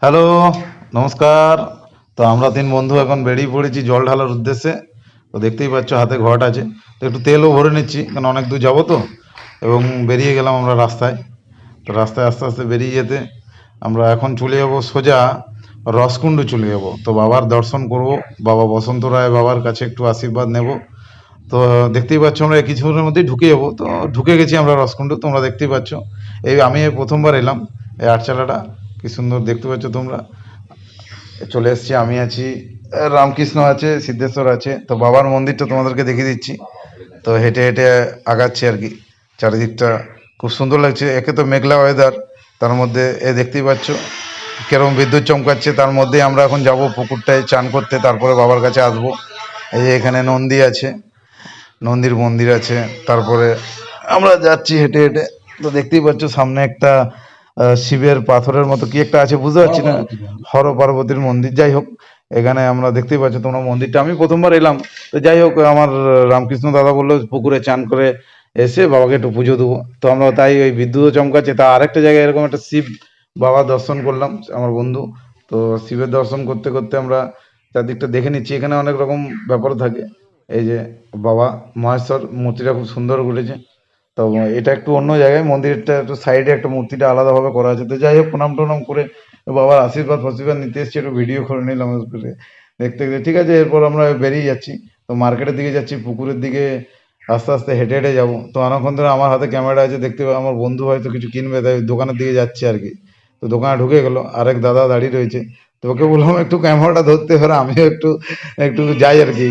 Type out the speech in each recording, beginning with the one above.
Hello, নমস্কার। তো আমরা তিন বন্ধু এখন বেরিয়ে পড়েছি জল ঢালার উদ্দেশ্যে। তো দেখতেই পাচ্ছ হাতে ঘট আছে। তো একটু তেলও ভরে নিচ্ছি, কারণ অনেক দূর যাবো তো। এবং বেরিয়ে গেলাম আমরা রাস্তায়। তো রাস্তায় আস্তে আস্তে বেরিয়ে যেতে আমরা এখন চলে যাব সোজা রসকুণ্ড চলে যাব। তো বাবার দর্শন করব, বাবা বসন্ত রায় বাবার কাছে একটু আশীর্বাদ নেব। তো দেখতেই পাচ্ছ আমরা কিছুক্ষণের মধ্যেই ঢুকে যাবো। তো ঢুকে গেছি আমরা রসকুণ্ড, তোমরা দেখতেই পাচ্ছ। আমি এই প্রথমবার এলাম এই আটচালাটা, কি সুন্দর দেখতে পাচ্ছ তোমরা। চলে এসেছি, আমি আছি, রামকৃষ্ণ আছে, সিদ্ধেশ্বর আছে। তো বাবার মন্দিরটা তোমাদেরকে দেখিয়ে দিচ্ছি। তো হেঁটে হেঁটে আগাচ্ছি আর কি। চারিদিকটা খুব সুন্দর লাগছে। একে তো মেঘলা ওয়েদার, তার মধ্যে দেখতেই পাচ্ছ কেরম বিদ্যুৎ চমকাচ্ছে। তার মধ্যে আমরা এখন যাব পুকুরটায় চান করতে, তারপরে বাবার কাছে আসবো। এই যে এখানে নন্দী আছে, নন্দীর মন্দির আছে। তারপরে আমরা যাচ্ছি হেঁটে হেঁটে। তো দেখতেই পাচ্ছ সামনে একটা শিবের পাথরের মতো কি একটা আছে, বুঝতে পারছি না, হর পার্বতীর মন্দির। যাই হোক, এখানে আমরা দেখতেই পাচ্ছ তোমরা মন্দিরটা। আমি প্রথমবার এলাম। তো যাই হোক, আমার রামকৃষ্ণ দাদা বললো পুকুরে চান করে এসে বাবাকে একটু পুজো দেবো। তো আমরা তাই ওই বিদ্যুৎও চমকাচ্ছে, তা আরেকটা জায়গায় এরকম একটা শিব বাবা দর্শন করলাম আমার বন্ধু। তো শিবের দর্শন করতে করতে আমরা চারদিকটা দেখে নিচ্ছি। এখানে অনেক রকম ব্যাপার থাকে। এই যে বাবা মহেশ্বর মূর্তিটা খুব সুন্দর করেছে। তো এটা একটু অন্য জায়গায়, মন্দিরটা একটু সাইডে, একটা মূর্তিটা আলাদাভাবে করা আছে। তো যাই হোক, প্রণাম টনাম করে বাবার আশীর্বাদ ফাশীর্বাদ নিতে এসেছি, একটু ভিডিও করে নিলাম করে দেখতে দেখতে। ঠিক আছে, এরপর আমরা বেরিয়ে যাচ্ছি। তো মার্কেটের দিকে যাচ্ছি, পুকুরের দিকে আস্তে আস্তে হেঁটে হেঁটে যাবো। তো অনেকক্ষণ ধরে আমার হাতে ক্যামেরা আছে, দেখতে পাই আমার বন্ধু হয়তো কিছু কিনবে, তাই দোকানের দিকে যাচ্ছে আর কি। তো দোকানে ঢুকে গেল, আরেক দাদা দাঁড়িয়ে রয়েছে। তো ওকে বললাম একটু ক্যামেরাটা ধরতে, এবার আমিও একটু একটু যাই আর কি।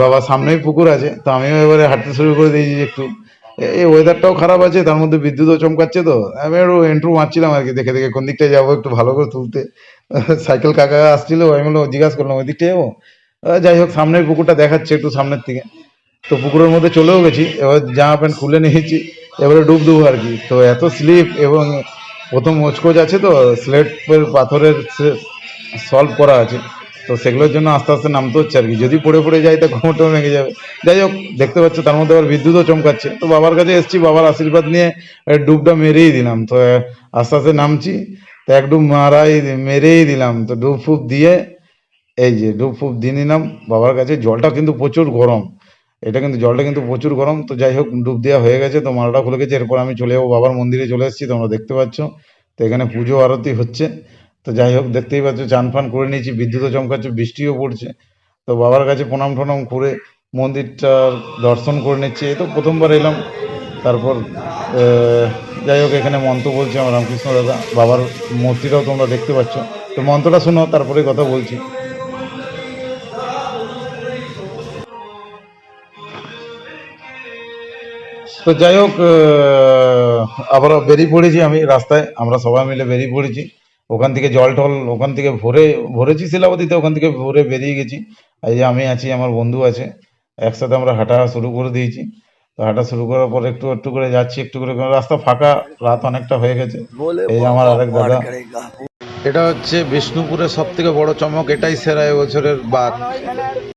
বাবা সামনেই পুকুর আছে, তো আমিও এবারে হাঁটতে শুরু করে দিয়েছি একটু। এই ওয়েদারটাও খারাপ আছে, তার মধ্যে বিদ্যুৎও চমকাচ্ছে। তো আমি একটু এন্ট্রু মারছিলাম আর কি, দেখে দেখে কোন দিকটায় যাবো একটু ভালো করে তুলতে। সাইকেল কাকা আসছিল, আমি বললাম জিজ্ঞাসা করলাম ওই দিকটায় যাবো। যাই হোক, সামনের পুকুরটা দেখাচ্ছে একটু সামনের থেকে। তো পুকুরের মধ্যে চলেও গেছি, এবার জামা প্যান্ট খুলে নিয়েছি, এবারে ডুব দেবো আর কি। তো এত স্লিপ, এবং প্রথম মোচকোচ আছে, তো স্লেটের পাথরের সলভ করা আছে। তো সেগুলোর জন্য আস্তে আস্তে নামতে হচ্ছে আর কি। যদি পড়ে পড়ে যাই তো কোমরটাও ভেঙে যাবে। যাই হোক, দেখতে পাচ্ছ তার মধ্যে আবার বিদ্যুৎও চমকাচ্ছে। তো বাবার কাছে এসেছি, বাবার আশীর্বাদ নিয়ে ডুবটা মেরেই দিলাম। তো আস্তে আস্তে নামছি। তো এক ডুব মেরেই দিলাম। তো ডুব ফুব দিয়ে, এই যে ডুব ফুব দিয়ে নিলাম বাবার কাছে। জলটা কিন্তু প্রচুর গরম, জলটা কিন্তু প্রচুর গরম। তো যাই হোক, ডুব দেওয়া হয়ে গেছে, তো মালটা খুলে গেছে। এরপর আমি চলে যাবো বাবার মন্দিরে, চলে এসেছি, তোমরা দেখতে পাচ্ছ। তো এখানে পুজো আরতি হচ্ছে। তো যাই হোক, দেখতেই পাচ্ছ চান ফান করে নিয়েছি, বিদ্যুৎও চমকাচ্ছে, বৃষ্টিও পড়ছে। তো বাবার কাছে প্রণাম টনাম করে মন্দিরটার দর্শন করে নিচ্ছি। এই তো প্রথমবার এলাম। তারপর যাই হোক, এখানে মন্ত্র বলছে আমার রামকৃষ্ণ দাদা। বাবার মূর্তিটাও তোমরা দেখতে পাচ্ছ। তো মন্ত্রটা শোনো, তারপরে কথা বলছি। তো যাই হোক, আবারও বেরিয়ে পড়েছি আমি রাস্তায়, আমরা সবাই মিলে বেরিয়ে পড়েছি। ওখান থেকে জল টল ওখান থেকে ভরেছি শিলাবতীতে, ওখান থেকে ভরে বেরিয়ে গেছি। এই যে আমি আছি, আমার বন্ধু আছে, একসাথে আমরা হাঁটা শুরু করে দিয়েছি। তো হাঁটা শুরু করার পর একটু একটু করে যাচ্ছি, একটু করে, কারণ রাস্তা ফাঁকা, রাত অনেকটা হয়ে গেছে। এই যে আমার আরেক দাদা। এটা হচ্ছে বিষ্ণুপুরের সব থেকে বড় চমক, এটাই সেরা এবছরের বাঘ।